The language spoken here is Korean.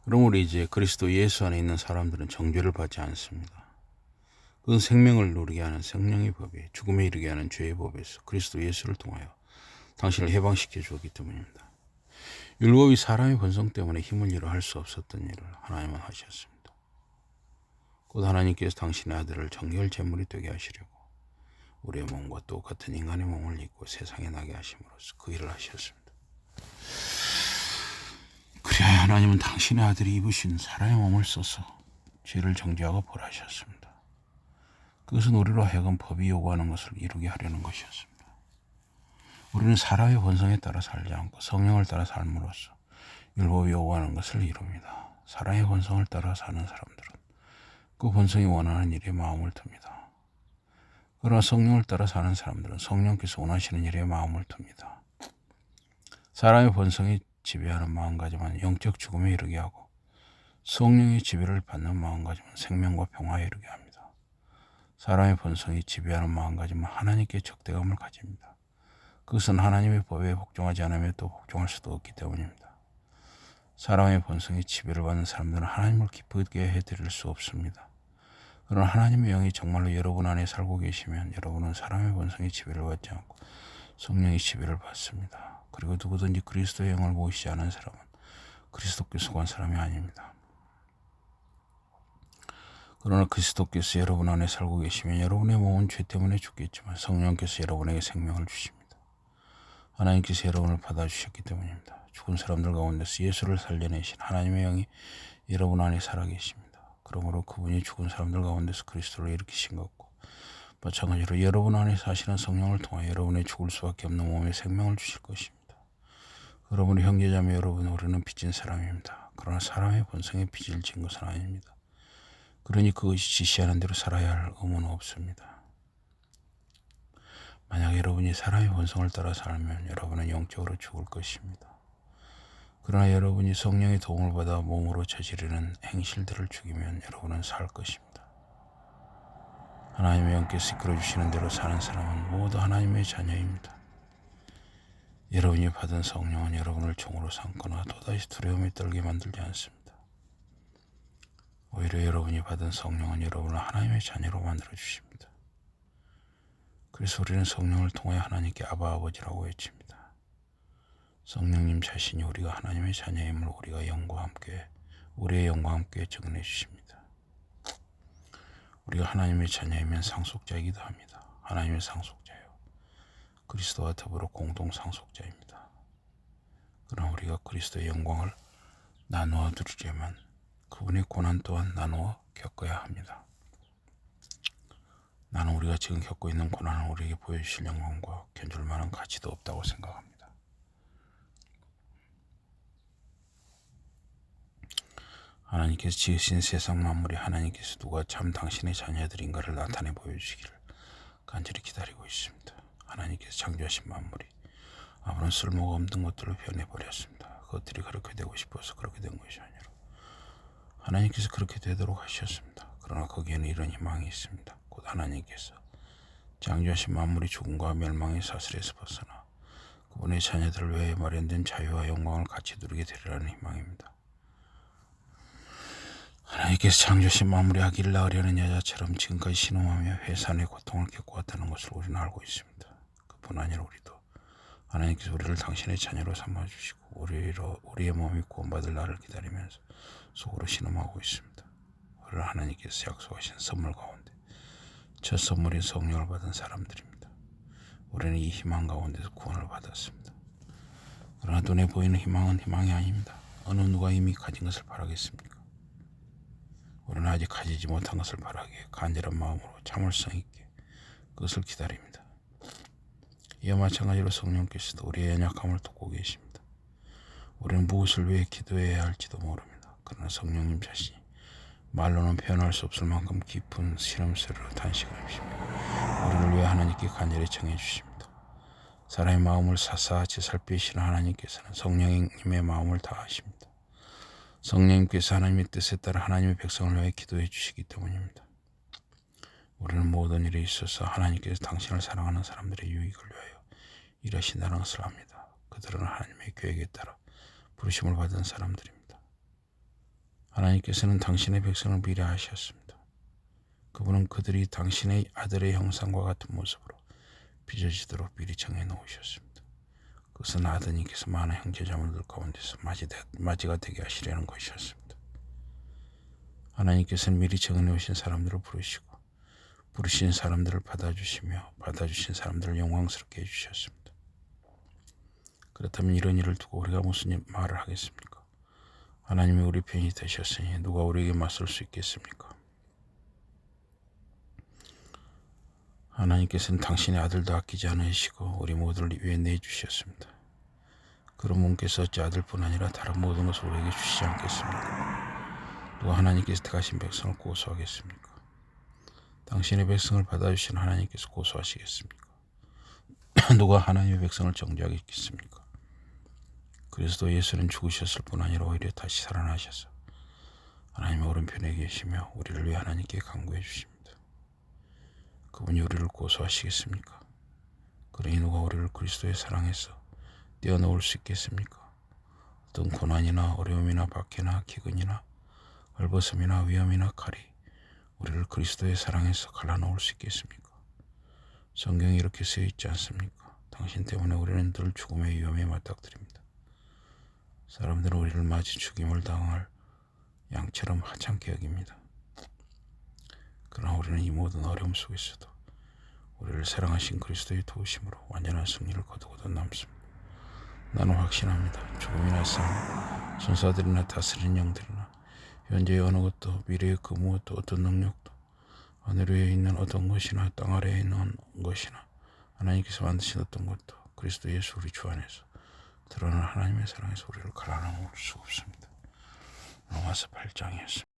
그러므로 이제 그리스도 예수 안에 있는 사람들은 정죄를 받지 않습니다. 그건 생명을 누리게 하는 생명의 법에, 죽음에 이르게 하는 죄의 법에서 그리스도 예수를 통하여 당신을 해방시켜 주었기 때문입니다. 율법이 사람의 본성 때문에 힘을 잃어 할 수 없었던 일을 하나님은 하셨습니다. 곧 하나님께서 당신의 아들을 정결 제물이 되게 하시려고 우리의 몸과 똑같은 인간의 몸을 입고 세상에 나게 하심으로써 그 일을 하셨습니다. 그래야 하나님은 당신의 아들이 입으신 사람의 몸을 써서 죄를 정죄하고 벌하셨습니다. 그것은 우리로 하여금 법이 요구하는 것을 이루게 하려는 것이었습니다. 우리는 사람의 본성에 따라 살지 않고 성령을 따라 삶으로써 율법이 요구하는 것을 이룹니다. 사람의 본성을 따라 사는 사람들은 그 본성이 원하는 일에 마음을 둡니다. 그러나 성령을 따라 사는 사람들은 성령께서 원하시는 일에 마음을 둡니다. 사람의 본성이 지배하는 마음가짐은 영적 죽음에 이르게 하고 성령의 지배를 받는 마음가짐은 생명과 평화에 이르게 합니다. 사람의 본성이 지배하는 마음가짐은 하나님께 적대감을 가집니다. 그것은 하나님의 법에 복종하지 않으며 또 복종할 수도 없기 때문입니다. 사람의 본성이 지배를 받는 사람들은 하나님을 기쁘게 해드릴 수 없습니다. 그러나 하나님의 영이 정말로 여러분 안에 살고 계시면 여러분은 사람의 본성이 지배를 받지 않고 성령의 지배를 받습니다. 그리고 누구든지 그리스도의 영을 모시지 않은 사람은 그리스도께 속한 사람이 아닙니다. 그러나 그리스도께서 여러분 안에 살고 계시면 여러분의 몸은 죄 때문에 죽겠지만 성령께서 여러분에게 생명을 주십니다. 하나님께서 여러분을 받아주셨기 때문입니다. 죽은 사람들 가운데서 예수를 살려내신 하나님의 영이 여러분 안에 살아계십니다. 그러므로 그분이 죽은 사람들 가운데서 그리스도를 일으키신 것과 마찬가지로 여러분 안에 사시는 성령을 통해 여러분의 죽을 수밖에 없는 몸에 생명을 주실 것입니다. 여러분의 형제자매 여러분, 우리는 빚진 사람입니다. 그러나 사람의 본성에 빚을 진 것은 아닙니다. 그러니 그것이 지시하는 대로 살아야 할 의무는 없습니다. 만약 여러분이 사람의 본성을 따라 살면 여러분은 영적으로 죽을 것입니다. 그러나 여러분이 성령의 도움을 받아 몸으로 저지르는 행실들을 죽이면 여러분은 살 것입니다. 하나님의 영께서 이끌어주시는 대로 사는 사람은 모두 하나님의 자녀입니다. 여러분이 받은 성령은 여러분을 종으로 삼거나 또다시 두려움에 떨게 만들지 않습니다. 오히려 여러분이 받은 성령은 여러분을 하나님의 자녀로 만들어주십니다. 그래서 우리는 성령을 통해 하나님께 아바 아버지라고 외칩니다. 성령님 자신이 우리가 하나님의 자녀임을 우리의 영과 함께 증언해 주십니다. 우리가 하나님의 자녀이면 상속자이기도 합니다. 하나님의 상속자요. 그리스도와 더불어 공동 상속자입니다. 그러나 우리가 그리스도의 영광을 나누어 누리려면 그분의 고난 또한 나누어 겪어야 합니다. 나는 우리가 지금 겪고 있는 고난을 우리에게 보여주실 영광과 견줄 만한 가치도 없다고 생각합니다. 하나님께서 지으신 세상 만물에 하나님께서 누가 참 당신의 자녀들인가를 나타내 보여주시기를 간절히 기다리고 있습니다. 하나님께서 창조하신 만물이 아무런 쓸모가 없는 것들로 변해버렸습니다. 그것들이 그렇게 되고 싶어서 그렇게 된 것이 아니라 하나님께서 그렇게 되도록 하셨습니다. 그러나 거기에는 이런 희망이 있습니다. 곧 하나님께서 창조하신 만물이 죽음과 멸망의 사슬에서 벗어나 그분의 자녀들을 위해 마련된 자유와 영광을 같이 누리게 되리라는 희망입니다. 하나님께서 창조하신 만물이 아기를 낳으려는 여자처럼 지금까지 신음하며 회산의 고통을 겪고 왔다는 것을 우리는 알고 있습니다. 그뿐 아니라 우리도 하나님께서 우리를 당신의 자녀로 삼아주시고 우리의 몸이 구원받을 날을 기다리면서 속으로 신음하고 있습니다. 우리는 하나님께서 약속하신 선물 가운데 첫 선물인 성령을 받은 사람들입니다. 우리는 이 희망 가운데서 구원을 받았습니다. 그러나 눈에 보이는 희망은 희망이 아닙니다. 어느 누가 이미 가진 것을 바라겠습니까? 우리는 아직 가지지 못한 것을 바라기에 간절한 마음으로 참을성 있게 그것을 기다립니다. 이와 마찬가지로 성령께서도 우리의 연약함을 돕고 계십니다. 우리는 무엇을 위해 기도해야 할지도 모릅니다. 그러나 성령님 자신이 말로는 표현할 수 없을 만큼 깊은 시름소리로 탄식하십니다. 우리를 위해 하나님께 간절히 청해 주십니다. 사람의 마음을 사사치 살피시는 하나님께서는 성령님의 마음을 다하십니다. 성령님께서 하나님의 뜻에 따라 하나님의 백성을 위해 기도해 주시기 때문입니다. 우리는 모든 일에 있어서 하나님께서 당신을 사랑하는 사람들의 유익을 위하여 일하신다는 것을 압니다. 그들은 하나님의 계획에 따라 부르심을 받은 사람들입니다. 하나님께서는 당신의 백성을 미리 아셨습니다. 그분은 그들이 당신의 아들의 형상과 같은 모습으로 빚어지도록 미리 정해 놓으셨습니다. 그것은 아드님께서 많은 형제자매들 가운데서 맞이가 되게 하시려는 것이었습니다. 하나님께서는 미리 정해 놓으신 사람들을 부르시고 부르신 사람들을 받아주시며 받아주신 사람들을 영광스럽게 해주셨습니다. 그렇다면 이런 일을 두고 우리가 무슨 말을 하겠습니까? 하나님이 우리 편이 되셨으니 누가 우리에게 맞설 수 있겠습니까? 하나님께서는 당신의 아들도 아끼지 않으시고 우리 모두를 위해 내주셨습니다. 그런 분께서 어찌 아들뿐 아니라 다른 모든 것을 우리에게 주시지 않겠습니까? 누가 하나님께서 택하신 백성을 고소하겠습니까? 당신의 백성을 받아주신 하나님께서 고소하시겠습니까? 누가 하나님의 백성을 정죄하겠습니까? 그리스도 예수는 죽으셨을 뿐 아니라 오히려 다시 살아나셔서 하나님의 오른편에 계시며 우리를 위해 하나님께 간구해 주십니다. 그분이 우리를 고소하시겠습니까? 그러니 누가 우리를 그리스도의 사랑에서 떼어놓을 수 있겠습니까? 어떤 고난이나 어려움이나 박해나 기근이나 헐벗음이나 위험이나 칼이 우리를 그리스도의 사랑에서 갈라놓을 수 있겠습니까? 성경에 이렇게 쓰여 있지 않습니까? 당신 때문에 우리는 늘 죽음의 위험에 맞닥뜨립니다. 사람들은 우리를 맞이 죽임을 당할 양처럼 하찮게 여깁니다. 그러나 우리는 이 모든 어려움 속에서도 우리를 사랑하신 그리스도의 도우심으로 완전한 승리를 거두고도 남습니다. 나는 확신합니다. 죽음이나 삶, 천사들이나 다스리는 영들이나 현재의 어느 것도 미래의 그 무엇도 어떤 능력도 하늘 위에 있는 어떤 것이나 땅 아래에 있는 것이나 하나님께서 만드신 어떤 것도 그리스도 예수 우리 주 안에서 드러난 하나님의 사랑에서 우리를 갈라놓을 수 없습니다. 로마서 8장이었습니다.